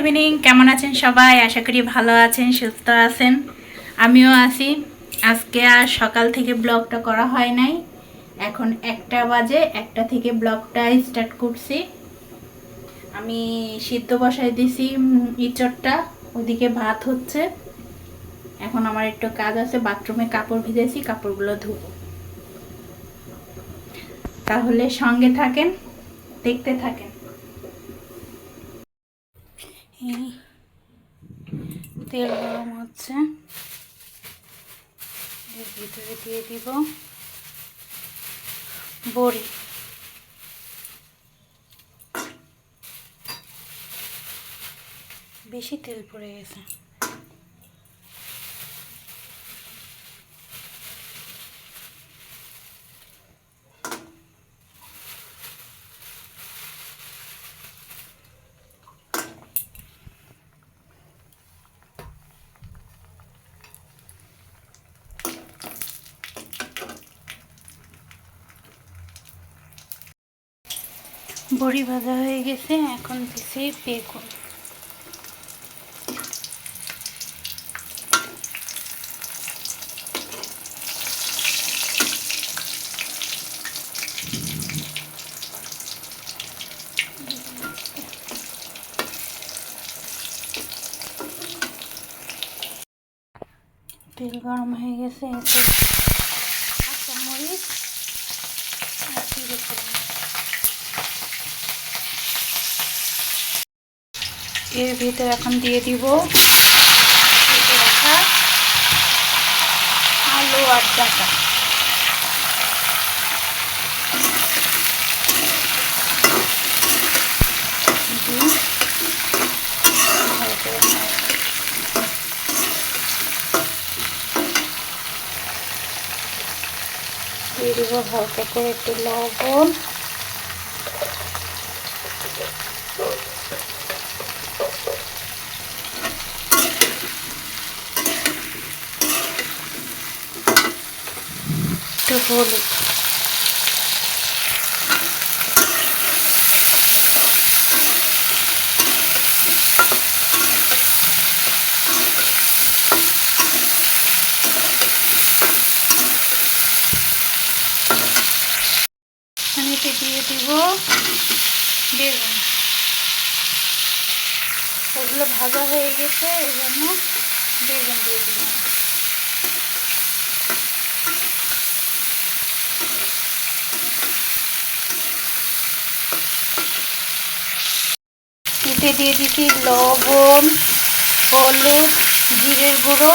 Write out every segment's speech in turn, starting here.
Evening, কেমন আছেন সবাই? আশা করি ভালো আছেন, সুস্থ আছেন। আমিও আছি। আজকে আর সকাল থেকে ব্লগটা করা হয় নাই। এখন 1টা বাজে, 1টা থেকে ব্লগটা স্টার্ট করছি। আমি সিদ্ধ বসাই দিছি ইঁচড়টা, ওদিকে ভাত হচ্ছে। এখন আমার একটু কাজ আছে, বাথরুমে কাপড় ভিজেছি, কাপড়গুলো ধুবো। তাহলে সঙ্গে থাকেন, দেখতে থাকেন। তেল গরম হচ্ছে, এর ভিতরে দিয়ে দিব বড়ি। বেশি তেল পড়ে গেছে। বড়ি ভাজা হয়ে গেছে, এখন দিছি বেগুন। তেল গরম হয়ে গেছে, এতে কাঁচামরিচ আর জিরে ফোড়ন। এর ভিতরে এখন দিয়ে দিব কেটে রাখা আলু আর ডাঁটা। দিয়ে দিব হালকা করে একটু লবণ, একটু হলুদ। পানিতে দিয়ে দিব বেগুন। ওগুলো ভাজা হয়ে গেছে, এই জন্য বেগুন দিয়ে দিলাম। এতে দিয়ে দিচ্ছি লবণ, হলুদ, জিরের গুঁড়ো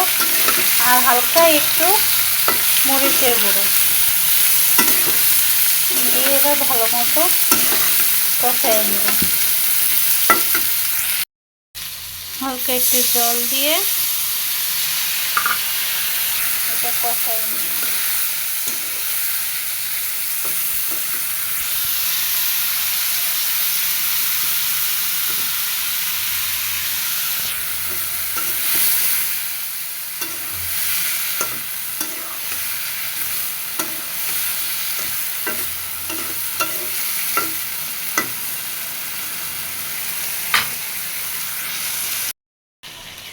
আর হালকা একটু মরিচের গুঁড়ো দিয়ে এবার ভালো মতো কষায় নেব। হালকা একটু জল দিয়ে এটা কষায় নেব।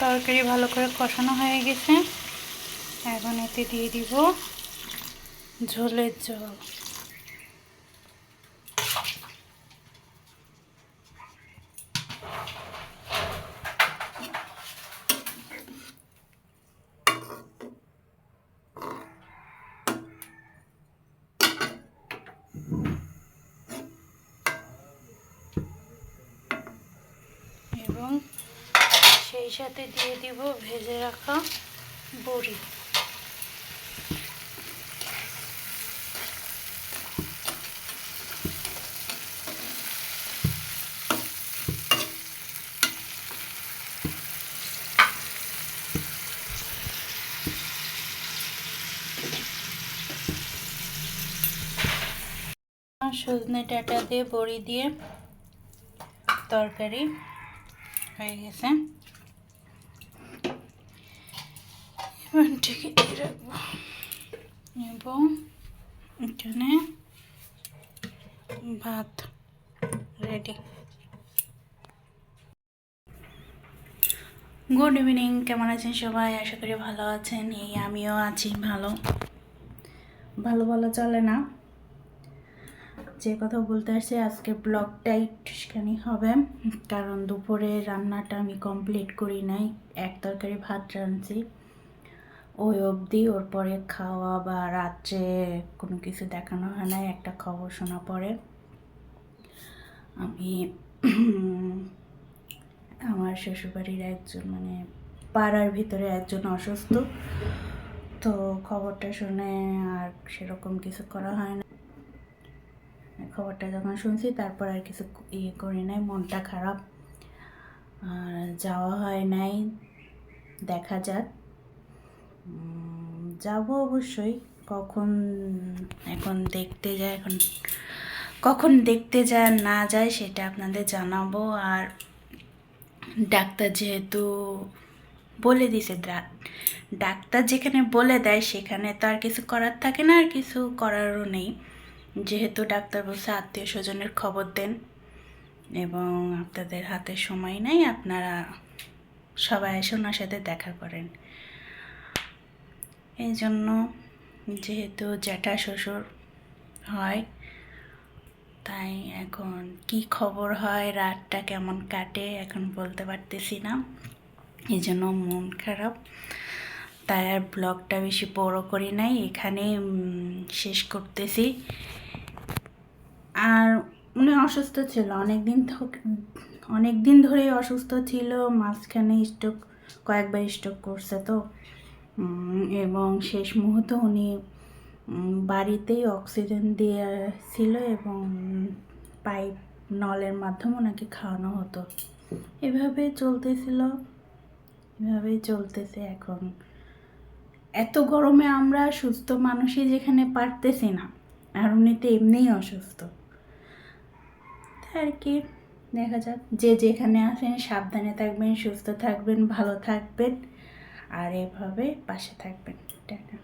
তরকারি ভালো করে কষানো হয়ে গেছে, এখন এতে দিয়ে দিব ঝোলের জল। এবং সেই সাথে দিয়ে দিব ভেজে রাখা বড়ি। সজনে ডাঁটা দিয়ে বড়ি দিয়ে তরকারি হয়ে গেছে। এবার ঢেকে দিয়ে রাখবো এবং এখানে ভাত রেডি। গুড ইভিনিং, কেমন আছেন সবাই? আশা করি ভালো আছেন। এই আমিও আছি ভালো। ভালো ভালো চলে না, যে কথা বলতে আসছে আজকে ব্লগটা একটুখানি হবে, কারণ দুপুরে রান্নাটা আমি কমপ্লিট করি নাই। এক তরকারি ভাত রাঁধছি ওই অবধি, ওর পরে খাওয়া বা রাত্রে কোনো কিছু দেখানো হয় নাই। একটা খবর শোনা পরে আমি আমার শ্বশুরবাড়ির একজন পাড়ার ভিতরে একজন অসুস্থ, তো খবরটা শুনে আর সেরকম কিছু করা হয় না। খবরটা যখন শুনছি তারপর আর কিছু করি নাই, মনটা খারাপ, আর যাওয়া হয় নাই। দেখা যাক, যাব অবশ্যই। কখন এখন দেখতে যায়, কখন দেখতে যায় না যায় সেটা আপনাদের জানাবো। আর ডাক্তার যেহেতু বলে দিছে, ডাক্তার যেখানে বলে দেয় সেখানে তো আর কিছু করার থাকে না, আর কিছু করারও নেই। যেহেতু ডাক্তার বলছে আত্মীয় স্বজনের খবর দেন এবং আপনাদের হাতে সময় নেই, আপনারা সবাই এসে ওনার সাথে দেখা করেন। এই জন্য যেহেতু জ্যাঠা শ্বশুর হয়, তাই এখন কি খবর হয়, রাতটা কেমন কাটে এখন বলতে পারতেছি না, এই জন্য মন খারাপ। তাই আর ব্লগটা বেশি বড় করি নাই, এখানে শেষ করতেছি। আর উনি অসুস্থ ছিল অনেক দিন ধরেই অসুস্থ ছিল, মাঝখানে কয়েকবার স্ট্রোক করছে তো, এবং শেষ মুহূর্তে উনি বাড়িতেই অক্সিজেন দিয়েছিল এবং পাইপ নলের মাধ্যমে ওনাকে খাওয়ানো হতো। এভাবেই চলতেছে। এখন এত গরমে আমরা সুস্থ মানুষই যেখানে পারতেছি না, আর উনি তো এমনিই অসুস্থ। আর কি, দেখা যাক। যে যেখানে আছেন সাবধানে থাকবেন, সুস্থ থাকবেন, ভালো থাকবেন, আর এভাবে পাশে থাকবেন। টাটা।